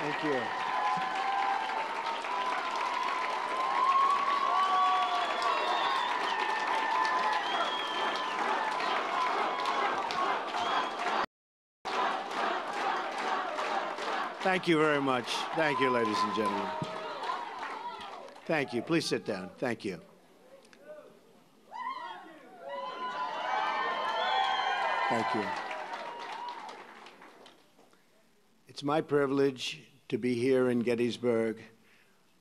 Thank you. Thank you very much. Thank you, ladies and gentlemen. Thank you. Please sit down. Thank you. Thank you. It's my privilege to be here in Gettysburg,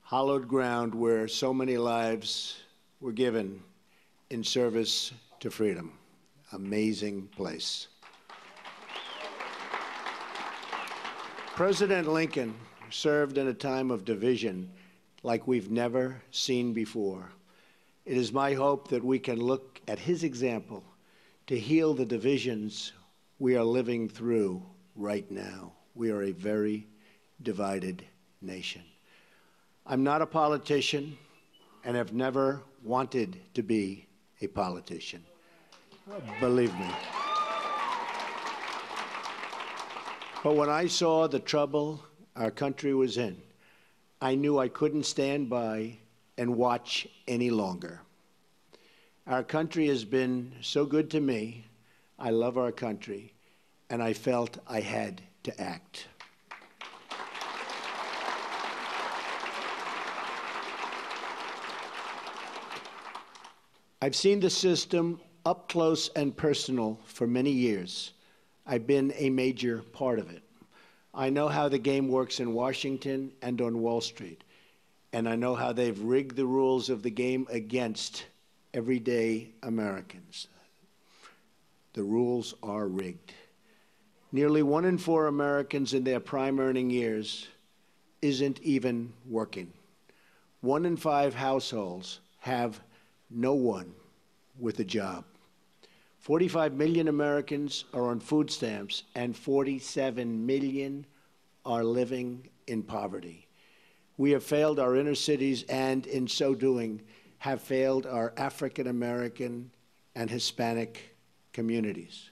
hallowed ground where so many lives were given in service to freedom. Amazing place. President Lincoln served in a time of division like we've never seen before. It is my hope that we can look at his example to heal the divisions we are living through right now. We are a very divided nation. I'm not a politician and have never wanted to be a politician. Believe me. But when I saw the trouble our country was in, I knew I couldn't stand by and watch any longer. Our country has been so good to me. I love our country, and I felt I had to act. I've seen the system up close and personal for many years. I've been a major part of it. I know how the game works in Washington and on Wall Street, and I know how they've rigged the rules of the game against everyday Americans. The rules are rigged. Nearly 1 in 4 Americans in their prime earning years isn't even working. 1 in 5 households have no one with a job. 45 million Americans are on food stamps, and 47 million are living in poverty. We have failed our inner cities, and in so doing, have failed our African American and Hispanic communities.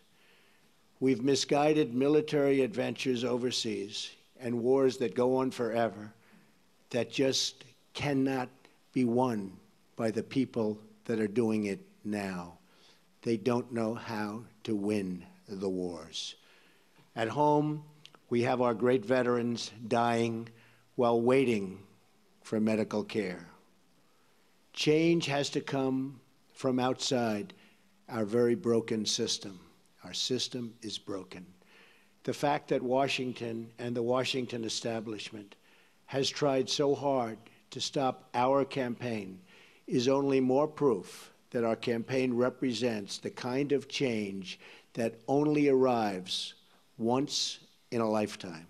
We've misguided military adventures overseas and wars that go on forever that just cannot be won by the people that are doing it now. They don't know how to win the wars. At home, we have our great veterans dying while waiting for medical care. Change has to come from outside our very broken system. Our system is broken. The fact that Washington and the Washington establishment has tried so hard to stop our campaign is only more proof that our campaign represents the kind of change that only arrives once in a lifetime.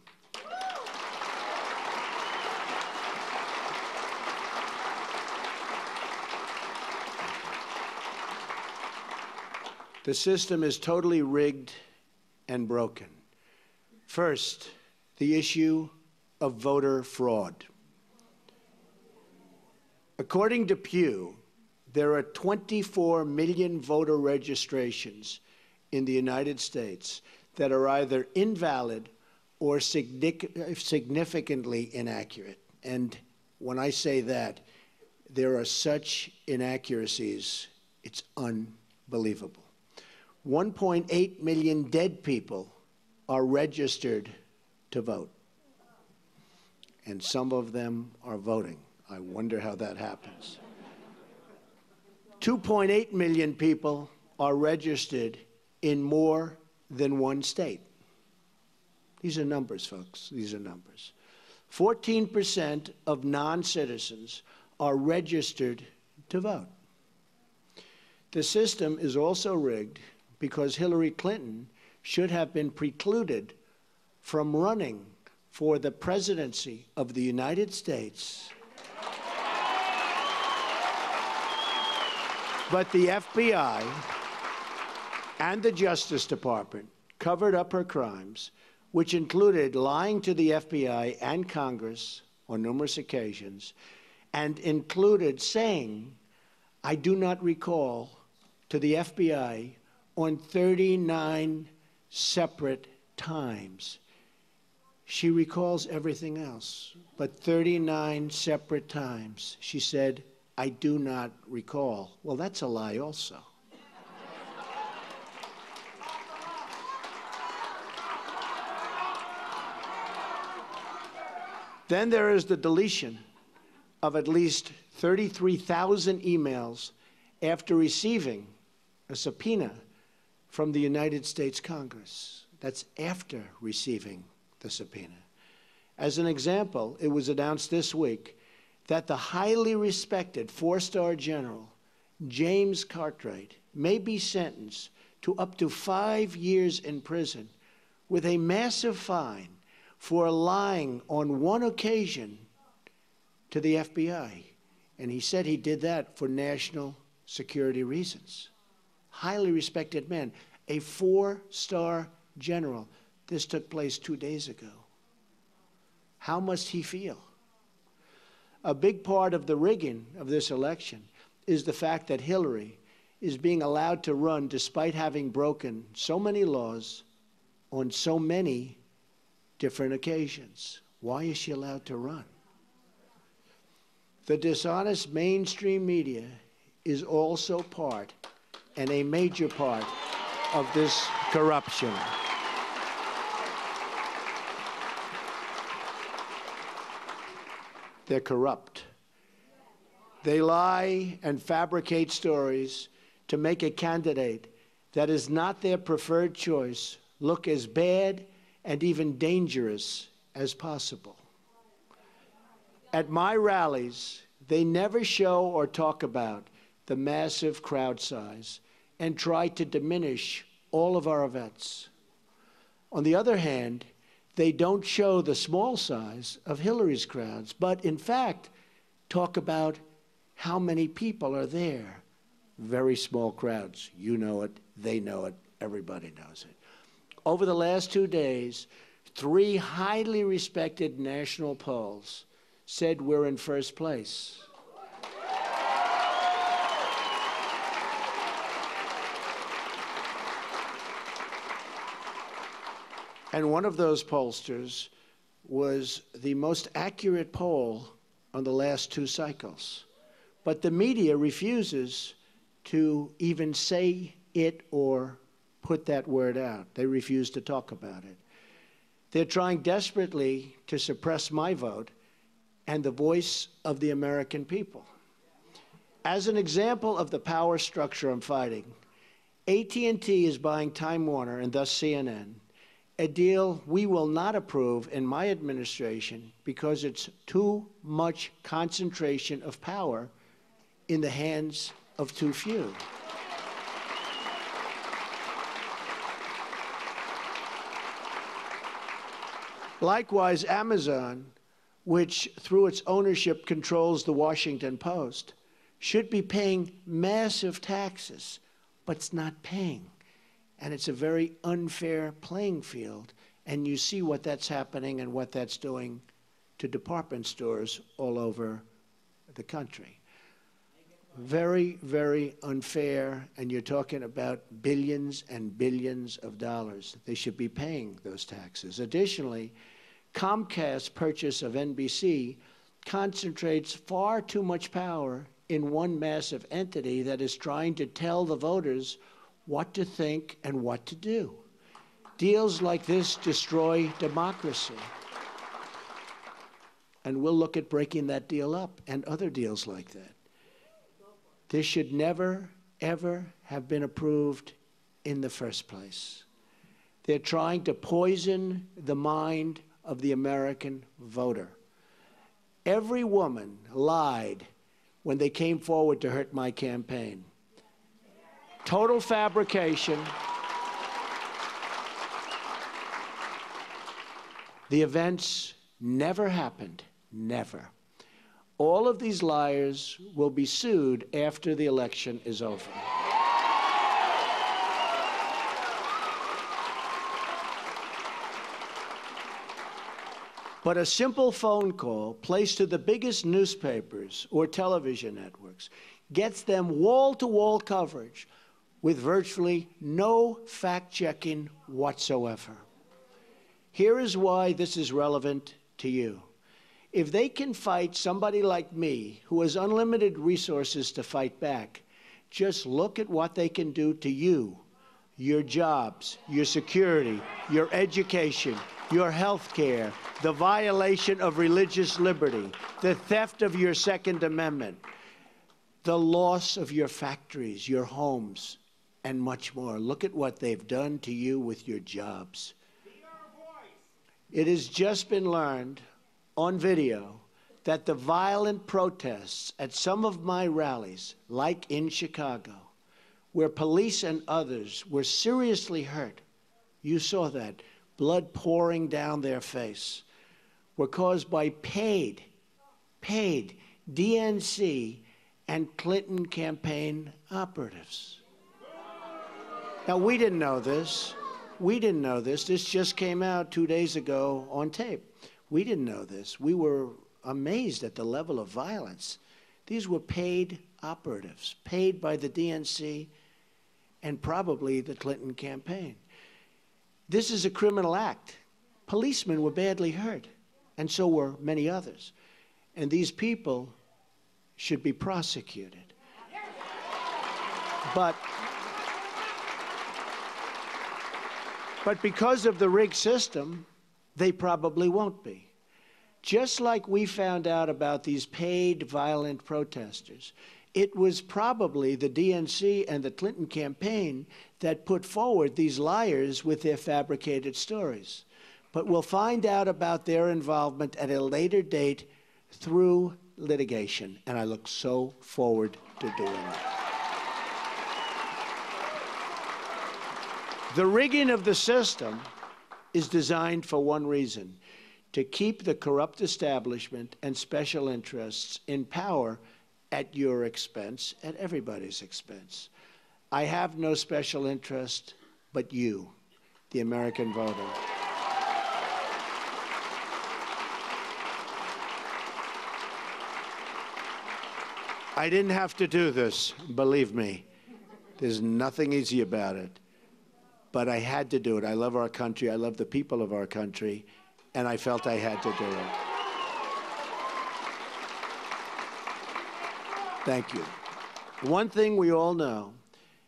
The system is totally rigged and broken. First, the issue of voter fraud. According to Pew, there are 24 million voter registrations in the United States that are either invalid or significantly inaccurate. And when I say that, there are such inaccuracies, it's unbelievable. 1.8 million dead people are registered to vote, and some of them are voting. I wonder how that happens. 2.8 million people are registered in more than one state. These are numbers, folks. These are numbers. 14% of non-citizens are registered to vote. The system is also rigged because Hillary Clinton should have been precluded from running for the presidency of the United States. But the FBI and the Justice Department covered up her crimes, which included lying to the FBI and Congress on numerous occasions, and included saying, I do not recall, to the FBI on 39 separate times. She recalls everything else, but 39 separate times she said, "I do not recall." Well, that's a lie also. Then there is the deletion of at least 33,000 emails after receiving a subpoena from the United States Congress. That's after receiving the subpoena. As an example, it was announced this week that the highly respected four-star general, James Cartwright, may be sentenced to up to 5 years in prison with a massive fine for lying on one occasion to the FBI. And he said he did that for national security reasons. Highly respected man, a four-star general. This took place 2 days ago. How must he feel? A big part of the rigging of this election is the fact that Hillary is being allowed to run despite having broken so many laws on so many different occasions. Why is she allowed to run? The dishonest mainstream media is also part, and a major part, of this corruption. They're corrupt. They lie and fabricate stories to make a candidate that is not their preferred choice look as bad and even dangerous as possible. At my rallies, they never show or talk about the massive crowd size and try to diminish all of our events. On the other hand, they don't show the small size of Hillary's crowds, but in fact, talk about how many people are there. Very small crowds. You know it, they know it, everybody knows it. Over the last 2 days, 3 highly respected national polls said we're in first place. And one of those pollsters was the most accurate poll on the last 2 cycles. But the media refuses to even say it or put that word out. They refuse to talk about it. They're trying desperately to suppress my vote and the voice of the American people. As an example of the power structure I'm fighting, AT&T is buying Time Warner and thus CNN, a deal we will not approve in my administration because it's too much concentration of power in the hands of too few. Likewise, Amazon, which through its ownership controls the Washington Post, should be paying massive taxes, but it's not paying. And it's a very unfair playing field. And you see what that's happening and what that's doing to department stores all over the country. Very, very unfair. And you're talking about billions and billions of dollars. They should be paying those taxes. Additionally, Comcast's purchase of NBC concentrates far too much power in one massive entity that is trying to tell the voters what to think and what to do. Deals like this destroy democracy. And we'll look at breaking that deal up and other deals like that. This should never, ever have been approved in the first place. They're trying to poison the mind of the American voter. Every woman lied when they came forward to hurt my campaign. Total fabrication. The events never happened, never. All of these liars will be sued after the election is over. But a simple phone call placed to the biggest newspapers or television networks gets them wall-to-wall coverage with virtually no fact-checking whatsoever. Here is why this is relevant to you. If they can fight somebody like me, who has unlimited resources to fight back, just look at what they can do to you, your jobs, your security, your education, your health care, the violation of religious liberty, the theft of your Second Amendment, the loss of your factories, your homes, and much more. Look at what they've done to you with your jobs. It has just been learned on video that the violent protests at some of my rallies, like in Chicago, where police and others were seriously hurt, you saw that, blood pouring down their face, were caused by paid DNC and Clinton campaign operatives. Now, we didn't know this. We didn't know this. This just came out 2 days ago on tape. We didn't know this. We were amazed at the level of violence. These were paid operatives, paid by the DNC and probably the Clinton campaign. This is a criminal act. Policemen were badly hurt, and so were many others. And these people should be prosecuted. But because of the rigged system, they probably won't be. Just like we found out about these paid violent protesters, it was probably the DNC and the Clinton campaign that put forward these liars with their fabricated stories. But we'll find out about their involvement at a later date through litigation, and I look so forward to doing that. The rigging of the system is designed for one reason: to keep the corrupt establishment and special interests in power at your expense, at everybody's expense. I have no special interest but you, the American voter. I didn't have to do this, believe me. There's nothing easy about it. But I had to do it. I love our country. I love the people of our country. And I felt I had to do it. Thank you. One thing we all know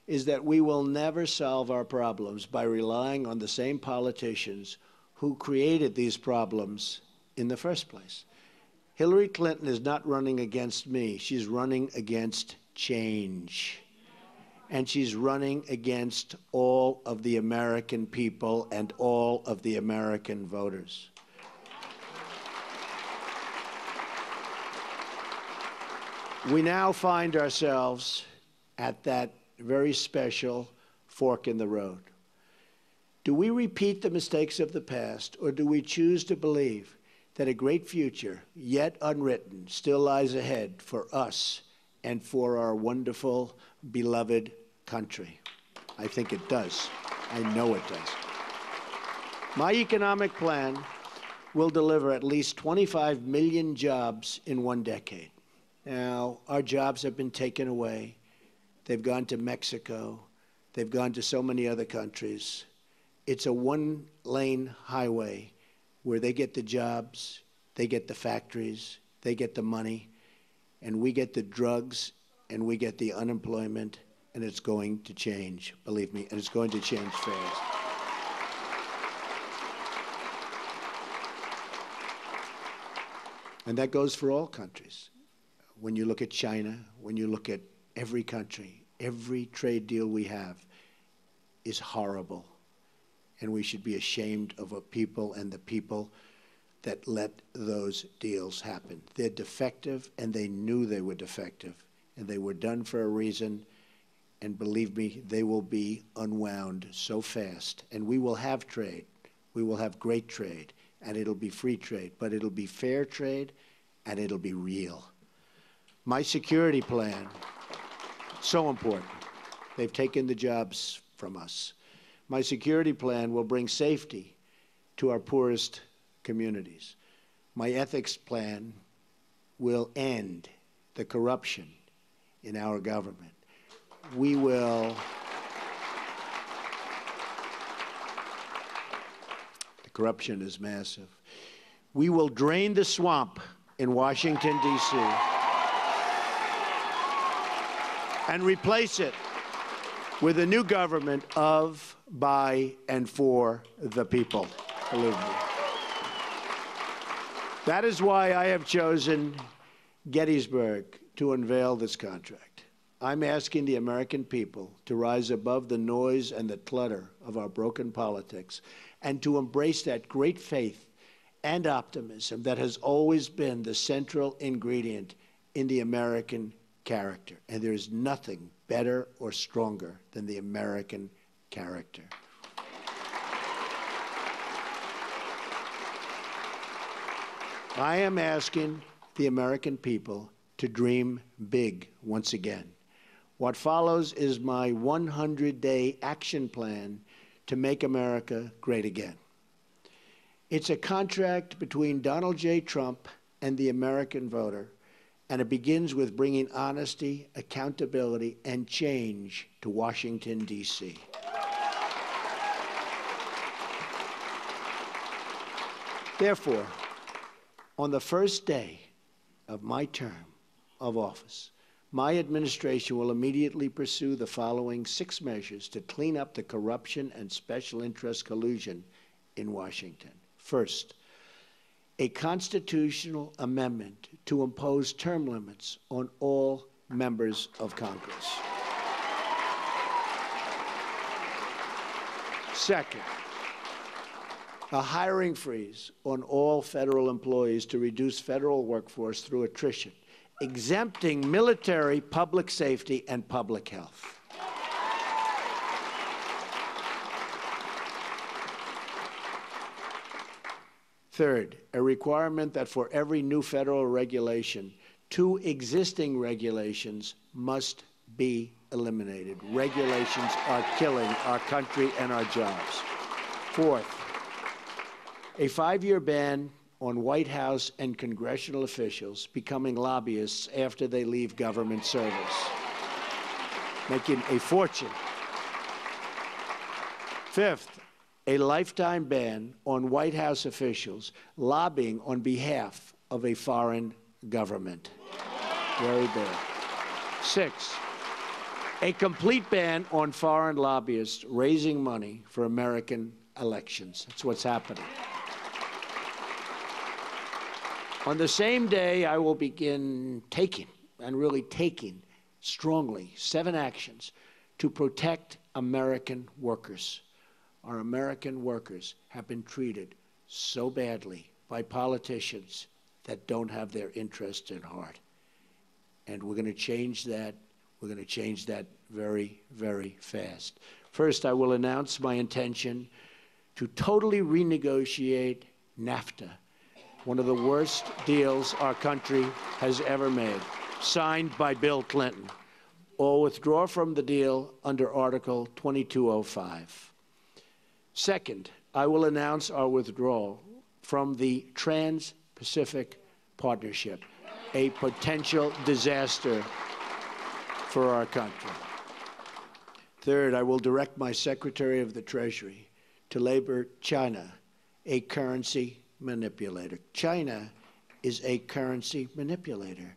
is that we will never solve our problems by relying on the same politicians who created these problems in the first place. Hillary Clinton is not running against me. She's running against change. And she's running against all of the American people and all of the American voters. We now find ourselves at that very special fork in the road. Do we repeat the mistakes of the past, or do we choose to believe that a great future, yet unwritten, still lies ahead for us and for our wonderful, beloved country? I think it does. I know it does. My economic plan will deliver at least 25 million jobs in 1 decade. Now, our jobs have been taken away. They've gone to Mexico. They've gone to so many other countries. It's a one-lane highway where they get the jobs, they get the factories, they get the money, and we get the drugs, and we get the unemployment, and it's going to change, believe me, and it's going to change fast. And that goes for all countries. When you look at China, when you look at every country, every trade deal we have is horrible. And we should be ashamed of a people and the people that let those deals happen. They're defective, and they knew they were defective. And they were done for a reason. And believe me, they will be unwound so fast. And we will have trade. We will have great trade. And it'll be free trade. But it'll be fair trade, and it'll be real. My security plan, so important. They've taken the jobs from us. My security plan will bring safety to our poorest communities. My ethics plan will end the corruption in our government. We will... The corruption is massive. We will drain the swamp in Washington, D.C. and replace it with a new government of, by, and for the people. Believe me. That is why I have chosen Gettysburg to unveil this contract. I'm asking the American people to rise above the noise and the clutter of our broken politics and to embrace that great faith and optimism that has always been the central ingredient in the American character. And there is nothing better or stronger than the American character. I am asking the American people to dream big once again. What follows is my 100-day action plan to make America great again. It's a contract between Donald J. Trump and the American voter, and it begins with bringing honesty, accountability, and change to Washington, D.C. Therefore, on the first day of my term of office, my administration will immediately pursue the following 6 measures to clean up the corruption and special interest collusion in Washington. First, a constitutional amendment to impose term limits on all members of Congress. Second, a hiring freeze on all federal employees to reduce federal workforce through attrition, exempting military, public safety, and public health. Third, a requirement that for every new federal regulation, 2 existing regulations must be eliminated. Regulations are killing our country and our jobs. Fourth, a 5-year ban on White House and congressional officials becoming lobbyists after they leave government service, making a fortune. Fifth, a lifetime ban on White House officials lobbying on behalf of a foreign government. Very bad. Sixth, a complete ban on foreign lobbyists raising money for American elections. That's what's happening. On the same day, I will begin taking, and really taking strongly, 7 actions to protect American workers. Our American workers have been treated so badly by politicians that don't have their interests at heart. And we're going to change that. We're going to change that very, very fast. First, I will announce my intention to totally renegotiate NAFTA, one of the worst deals our country has ever made, signed by Bill Clinton, or withdraw from the deal under Article 2205. Second, I will announce our withdrawal from the Trans-Pacific Partnership, a potential disaster for our country. Third, I will direct my Secretary of the Treasury to label China a currency manipulator. China is a currency manipulator.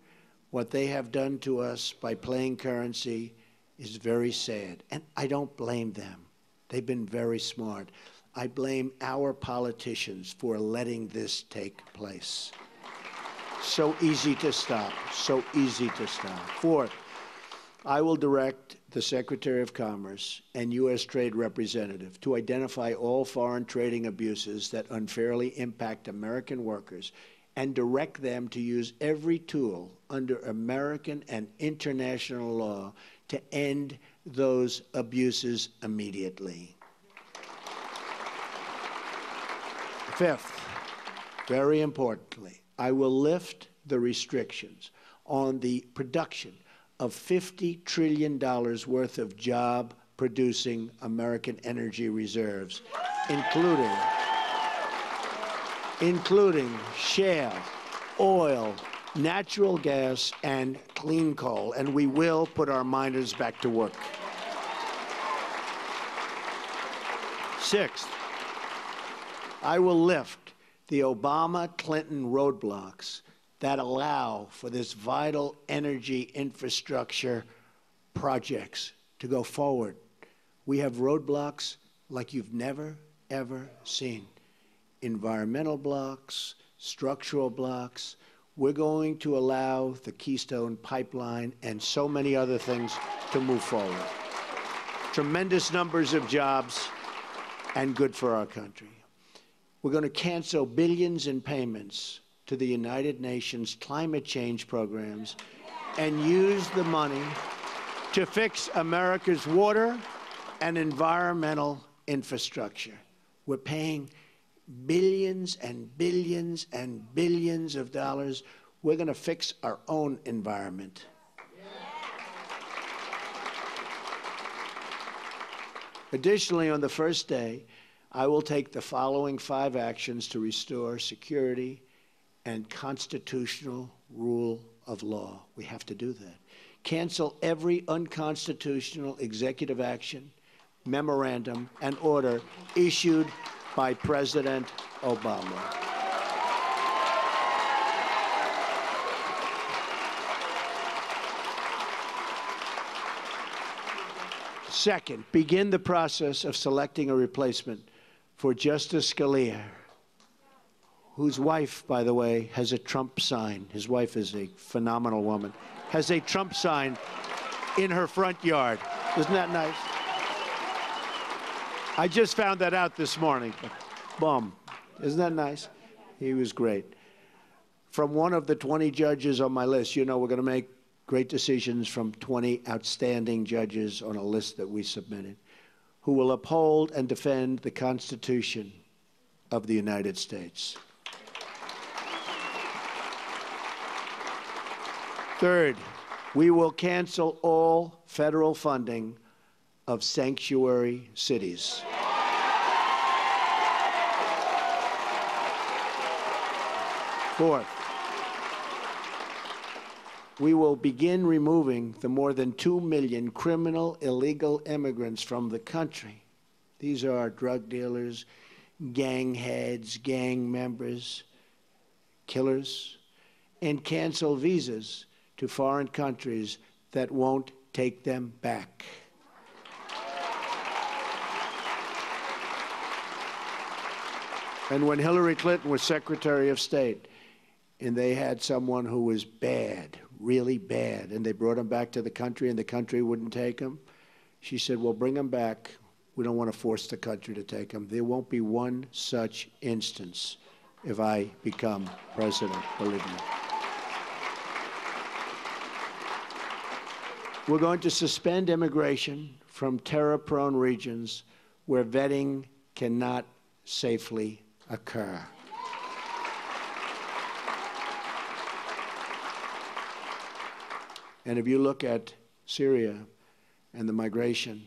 What they have done to us by playing currency is very sad, and I don't blame them. They've been very smart. I blame our politicians for letting this take place. So easy to stop, so easy to stop. Fourth, I will direct the Secretary of Commerce and U.S. Trade Representative to identify all foreign trading abuses that unfairly impact American workers and direct them to use every tool under American and international law to end those abuses immediately. Fifth, very importantly, I will lift the restrictions on the production of $50 trillion worth of job-producing American energy reserves, including shale, oil, natural gas, and clean coal, and we will put our miners back to work. Sixth, I will lift the Obama-Clinton roadblocks that allow for this vital energy infrastructure projects to go forward. We have roadblocks like you've never, ever seen. Environmental blocks, structural blocks. We're going to allow the Keystone Pipeline and so many other things to move forward. Tremendous numbers of jobs and good for our country. We're going to cancel billions in payments to the United Nations climate change programs and use the money to fix America's water and environmental infrastructure. We're paying billions and billions and billions of dollars. We're going to fix our own environment. Additionally, on the first day, I will take the following 5 actions to restore security and constitutional rule of law. We have to do that. Cancel every unconstitutional executive action, memorandum, and order issued by President Obama. Second, begin the process of selecting a replacement for Justice Scalia, whose wife, by the way, has a Trump sign. His wife is a phenomenal woman. Has a Trump sign in her front yard. Isn't that nice? I just found that out this morning. Boom. Isn't that nice? He was great. From one of the 20 judges on my list, you know we're going to make great decisions from 20 outstanding judges on a list that we submitted, who will uphold and defend the Constitution of the United States. Third, we will cancel all federal funding of sanctuary cities. Fourth, we will begin removing the more than 2 million criminal illegal immigrants from the country. These are drug dealers, gang heads, gang members, killers, and cancel visas to foreign countries that won't take them back. And when Hillary Clinton was Secretary of State, and they had someone who was bad, really bad, and they brought him back to the country and the country wouldn't take him, she said, well, bring him back. We don't want to force the country to take him. There won't be one such instance if I become president, believe me. We're going to suspend immigration from terror-prone regions where vetting cannot safely occur. And if you look at Syria and the migration,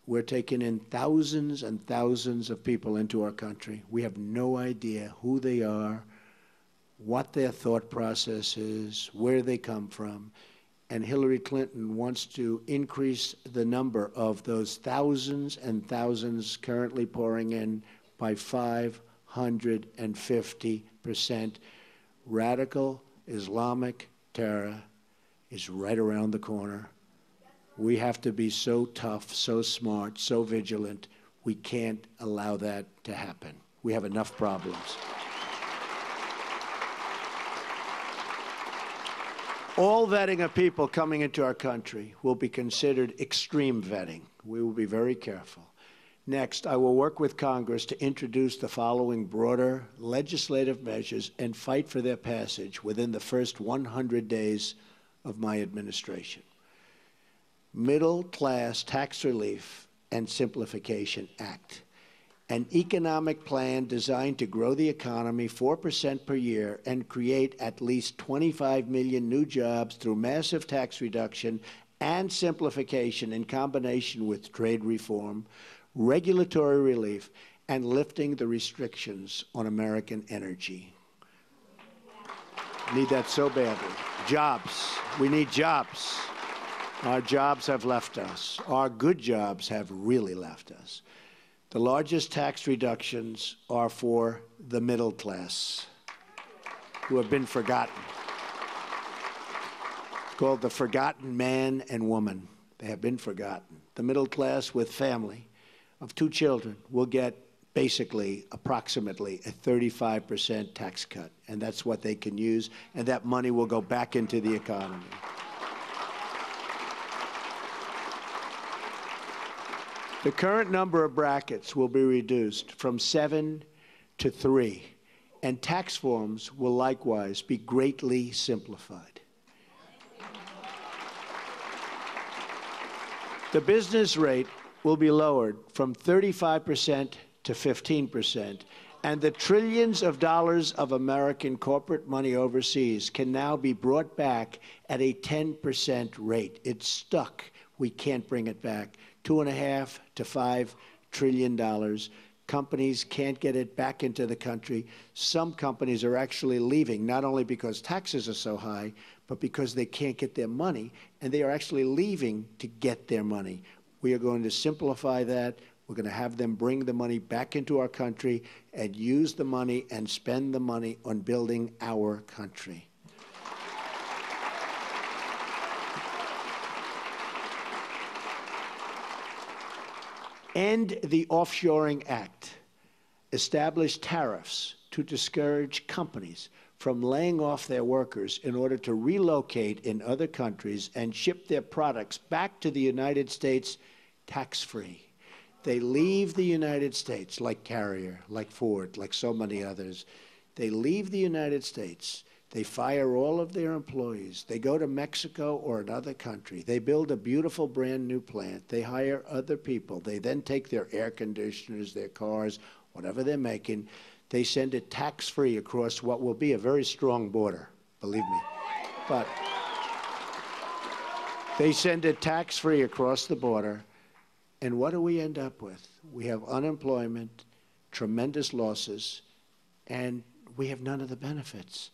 we're taking in thousands and thousands of people into our country. We have no idea who they are, what their thought process is, where they come from. And Hillary Clinton wants to increase the number of those thousands and thousands currently pouring in by 550%. Radical Islamic terror is right around the corner. We have to be so tough, so smart, so vigilant. We can't allow that to happen. We have enough problems. All vetting of people coming into our country will be considered extreme vetting. We will be very careful. Next, I will work with Congress to introduce the following broader legislative measures and fight for their passage within the first 100 days of my administration. Middle Class Tax Relief and Simplification Act, an economic plan designed to grow the economy 4% per year and create at least 25 million new jobs through massive tax reduction and simplification in combination with trade reform, regulatory relief, and lifting the restrictions on American energy. Need that so badly. Jobs. We need jobs. Our jobs have left us. Our good jobs have really left us. The largest tax reductions are for the middle class, who have been forgotten. It's called the forgotten man and woman. They have been forgotten. The middle class with family of 2 children will get basically approximately a 35% tax cut, and that's what they can use, and that money will go back into the economy. The current number of brackets will be reduced from 7 to 3, and tax forms will likewise be greatly simplified. The business rate will be lowered from 35% to 15%, and the trillions of dollars of American corporate money overseas can now be brought back at a 10% rate. It's stuck. We can't bring it back. $2.5 to $5 trillion. Companies can't get it back into the country. Some companies are actually leaving, not only because taxes are so high, but because they can't get their money, and they are actually leaving to get their money. We are going to simplify that. We're going to have them bring the money back into our country and use the money and spend the money on building our country. End the Offshoring Act. Establish tariffs to discourage companies from laying off their workers in order to relocate in other countries and ship their products back to the United States tax-free. They leave the United States, like Carrier, like Ford, like so many others. They leave the United States. They fire all of their employees. They go to Mexico or another country. They build a beautiful brand new plant. They hire other people. They then take their air conditioners, their cars, whatever they're making. They send it tax-free across what will be a very strong border, believe me. But they send it tax-free across the border. And what do we end up with? We have unemployment, tremendous losses, and we have none of the benefits.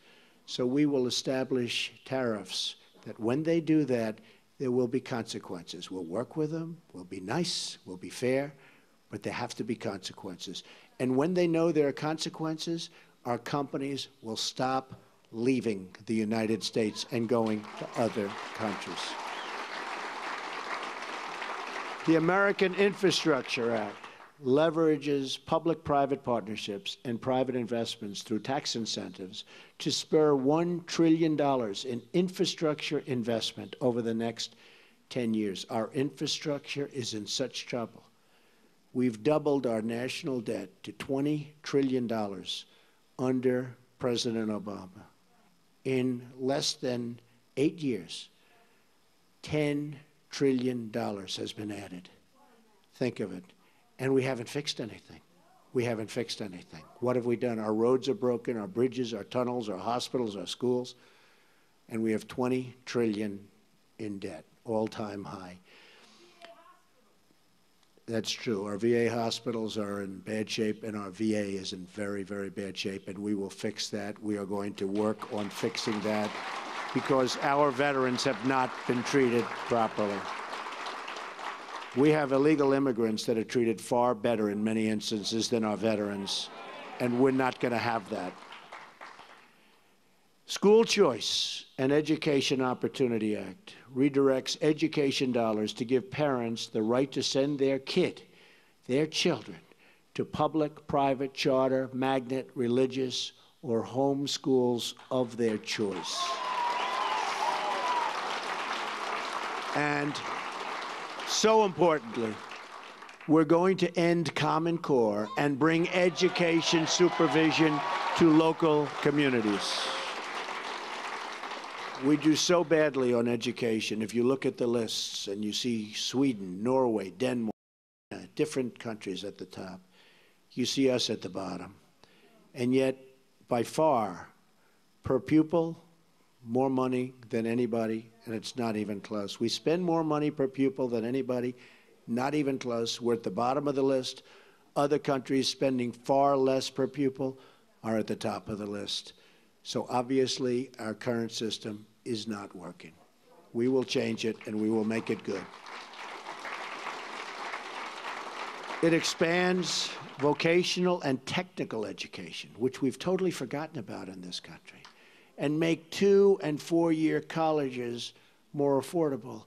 So we will establish tariffs that when they do that, there will be consequences. We'll work with them, we'll be nice, we'll be fair, but there have to be consequences. And when they know there are consequences, our companies will stop leaving the United States and going to other countries. The American Infrastructure Act leverages public-private partnerships and private investments through tax incentives to spur $1 trillion in infrastructure investment over the next 10 years. Our infrastructure is in such trouble. We've doubled our national debt to $20 trillion under President Obama. In less than 8 years, $10 trillion has been added. Think of it. And we haven't fixed anything. We haven't fixed anything. What have we done? Our roads are broken, our bridges, our tunnels, our hospitals, our schools, and we have $20 trillion in debt, all-time high. That's true. Our VA hospitals are in bad shape, and our VA is in very, very bad shape, and we will fix that. We are going to work on fixing that because our veterans have not been treated properly. We have illegal immigrants that are treated far better in many instances than our veterans, and we're not going to have that. School Choice and Education Opportunity Act redirects education dollars to give parents the right to send their children, to public, private, charter, magnet, religious, or home schools of their choice. And so importantly, we're going to end Common Core and bring education supervision to local communities. We do so badly on education. If you look at the lists and you see Sweden, Norway, Denmark, different countries at the top, you see us at the bottom. And yet, by far, per pupil, more money than anybody, and it's not even close. We spend more money per pupil than anybody, not even close. We're at the bottom of the list. Other countries spending far less per pupil are at the top of the list. So obviously, our current system is not working. We will change it, and we will make it good. It expands vocational and technical education, which we've totally forgotten about in this country, and make 2- and 4-year colleges more affordable.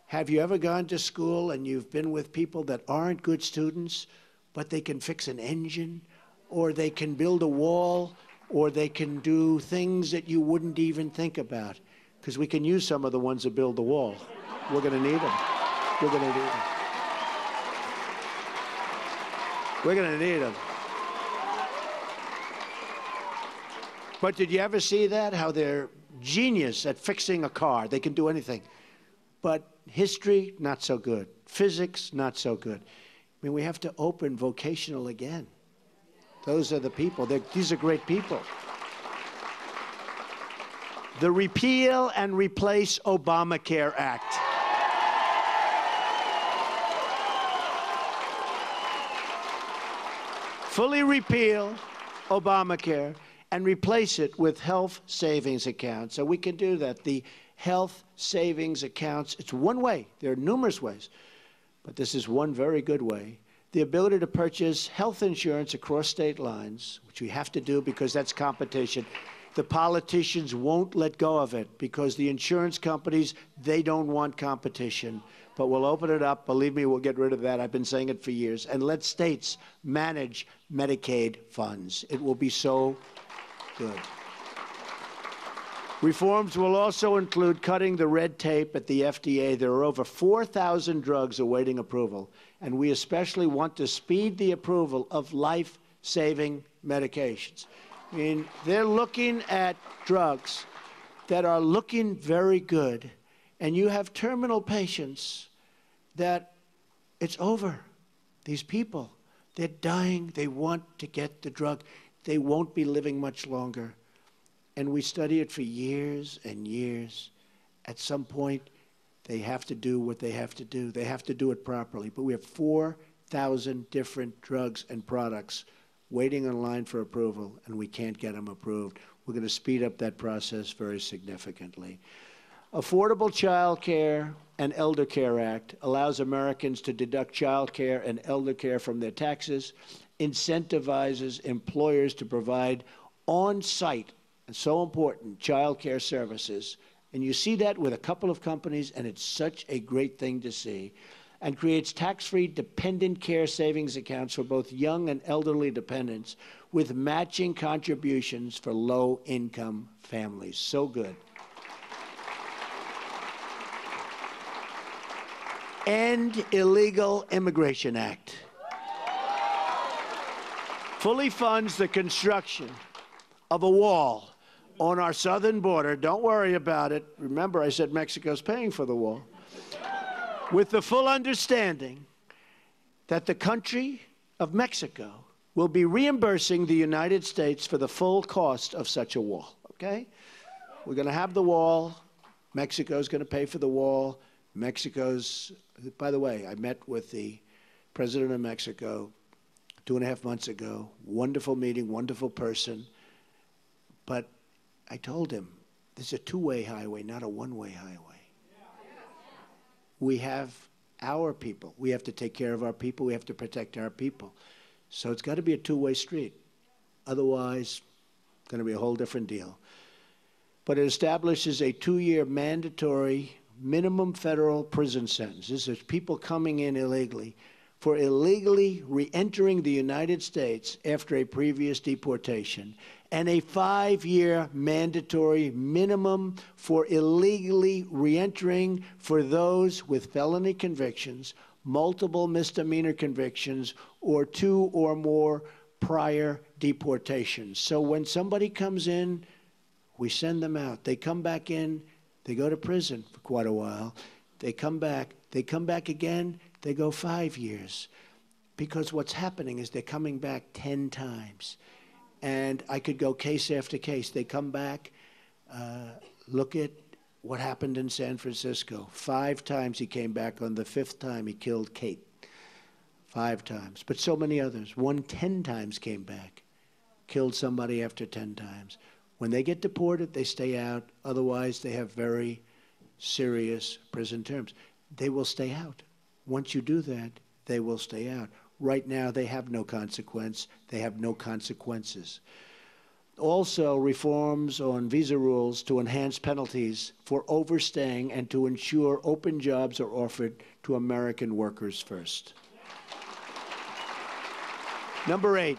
Have you ever gone to school and you've been with people that aren't good students, but they can fix an engine, or they can build a wall, or they can do things that you wouldn't even think about? Because we can use some of the ones that build the wall. We're going to need them. We're going to need them. We're going to need them. But did you ever see that? How they're genius at fixing a car. They can do anything. But history, not so good. Physics, not so good. I mean, we have to open vocational again. Those are the people. These are great people. The Repeal and Replace Obamacare Act. Fully repeal Obamacare and replace it with health savings accounts. So we can do that. The health savings accounts, it's one way. There are numerous ways, but this is one very good way. The ability to purchase health insurance across state lines, which we have to do because that's competition. The politicians won't let go of it because the insurance companies, they don't want competition. But we'll open it up. Believe me, we'll get rid of that. I've been saying it for years. And let states manage Medicaid funds. It will be so good. Reforms will also include cutting the red tape at the FDA. There are over 4,000 drugs awaiting approval, and we especially want to speed the approval of life-saving medications. I mean, they're looking at drugs that are looking very good, and you have terminal patients that it's over. These people, they're dying. They want to get the drug. They won't be living much longer. And we study it for years and years. At some point, they have to do what they have to do. They have to do it properly. But we have 4,000 different drugs and products waiting in line for approval, and we can't get them approved. We're going to speed up that process very significantly. Affordable Child Care and Elder Care Act allows Americans to deduct child care and elder care from their taxes, incentivizes employers to provide on-site, and so important, child care services. And you see that with a couple of companies, and it's such a great thing to see. And creates tax-free dependent care savings accounts for both young and elderly dependents with matching contributions for low-income families. So good. End Illegal Immigration Act. Fully funds the construction of a wall on our southern border. Don't worry about it. Remember, I said Mexico's paying for the wall. With the full understanding that the country of Mexico will be reimbursing the United States for the full cost of such a wall, okay? We're going to have the wall. Mexico's going to pay for the wall. Mexico's, by the way, I met with the president of Mexico 2.5 months ago. Wonderful meeting, wonderful person. But I told him, this is a two-way highway, not a one-way highway. We have our people. We have to take care of our people. We have to protect our people. So it's got to be a two-way street. Otherwise, it's going to be a whole different deal. But it establishes a 2-year mandatory minimum federal prison sentence. This is people coming in illegally for illegally re-entering the United States after a previous deportation, and a 5-year mandatory minimum for illegally re-entering for those with felony convictions, multiple misdemeanor convictions, or 2 or more prior deportations. So when somebody comes in, we send them out. They come back in, they go to prison for quite a while. They come back again, they go 5 years. Because what's happening is they're coming back 10 times. And I could go case after case. They come back, look at what happened in San Francisco. 5 times he came back. On the 5th time, he killed Kate. 5 times. But so many others. 10 times came back, killed somebody after 10 times. When they get deported, they stay out. Otherwise, they have very serious prison terms. They will stay out. Once you do that, they will stay out. Right now, they have no consequence. They have no consequences. Also, reforms on visa rules to enhance penalties for overstaying and to ensure open jobs are offered to American workers first. Number 8,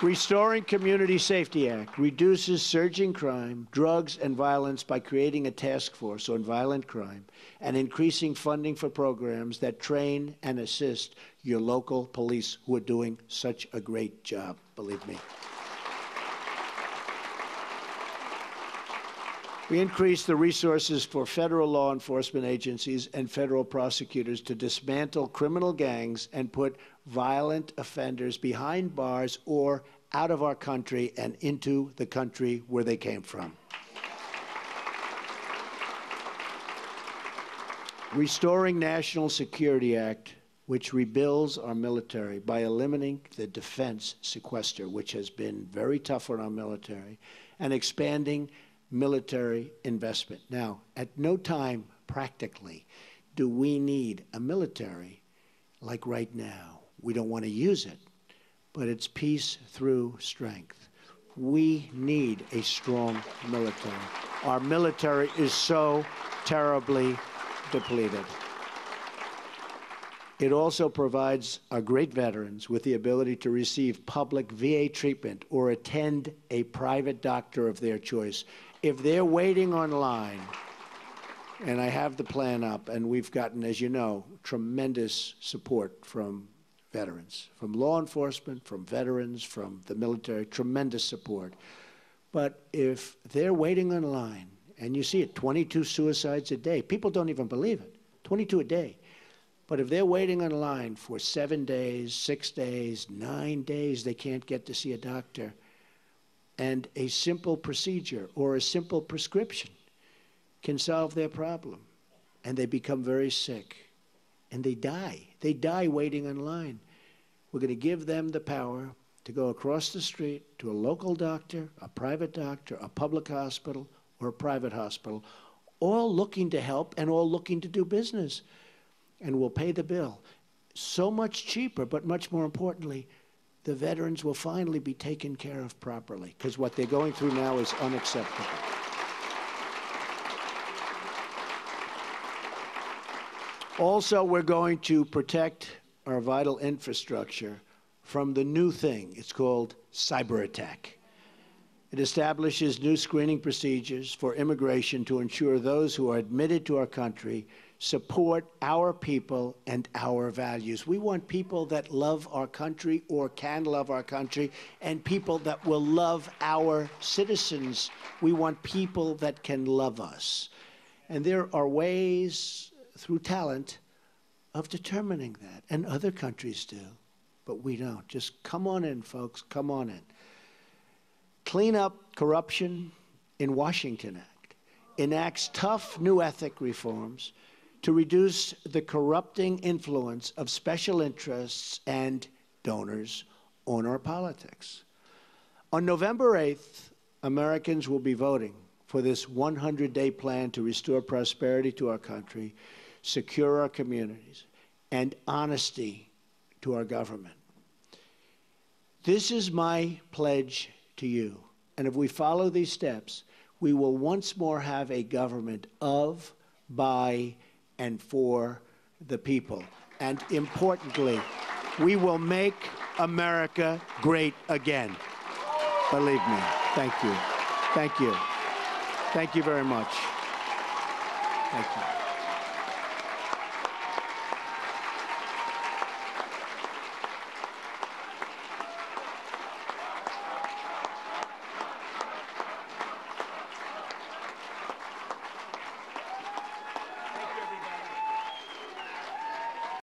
Restoring Community Safety Act reduces surging crime, drugs, and violence by creating a task force on violent crime and increasing funding for programs that train and assist your local police who are doing such a great job, believe me. We increased the resources for federal law enforcement agencies and federal prosecutors to dismantle criminal gangs and put violent offenders behind bars or out of our country and into the country where they came from. Restoring National Security Act, which rebuilds our military by eliminating the defense sequester, which has been very tough on our military, and expanding military investment. Now, at no time, practically, do we need a military like right now. We don't want to use it, but it's peace through strength. We need a strong military. Our military is so terribly depleted. It also provides our great veterans with the ability to receive public VA treatment or attend a private doctor of their choice. If they're waiting online, and I have the plan up, and we've gotten, as you know, tremendous support from veterans, from law enforcement, from veterans, from the military, tremendous support. But if they're waiting online, and you see it, 22 suicides a day, people don't even believe it, 22 a day. But if they're waiting online for 7 days, 6 days, 9 days, they can't get to see a doctor, and a simple procedure or a simple prescription can solve their problem, and they become very sick, and they die. They die waiting in line. We're going to give them the power to go across the street to a local doctor, a private doctor, a public hospital, or a private hospital, all looking to help and all looking to do business, and we'll pay the bill. So much cheaper, but much more importantly, the veterans will finally be taken care of properly, because what they're going through now is unacceptable. Also, we're going to protect our vital infrastructure from the new thing. It's called cyber attack. It establishes new screening procedures for immigration to ensure those who are admitted to our country support our people and our values. We want people that love our country or can love our country, and people that will love our citizens. We want people that can love us. And there are ways through talent of determining that, and other countries do, but we don't. Just come on in, folks, come on in. Clean up corruption in Washington Act enacts tough new ethic reforms to reduce the corrupting influence of special interests and donors on our politics. On November 8th, Americans will be voting for this 100-day plan to restore prosperity to our country, secure our communities, and honesty to our government. This is my pledge to you. And if we follow these steps, we will once more have a government of, by, and for the people. And importantly, we will make America great again. Believe me. Thank you. Thank you. Thank you very much. Thank you.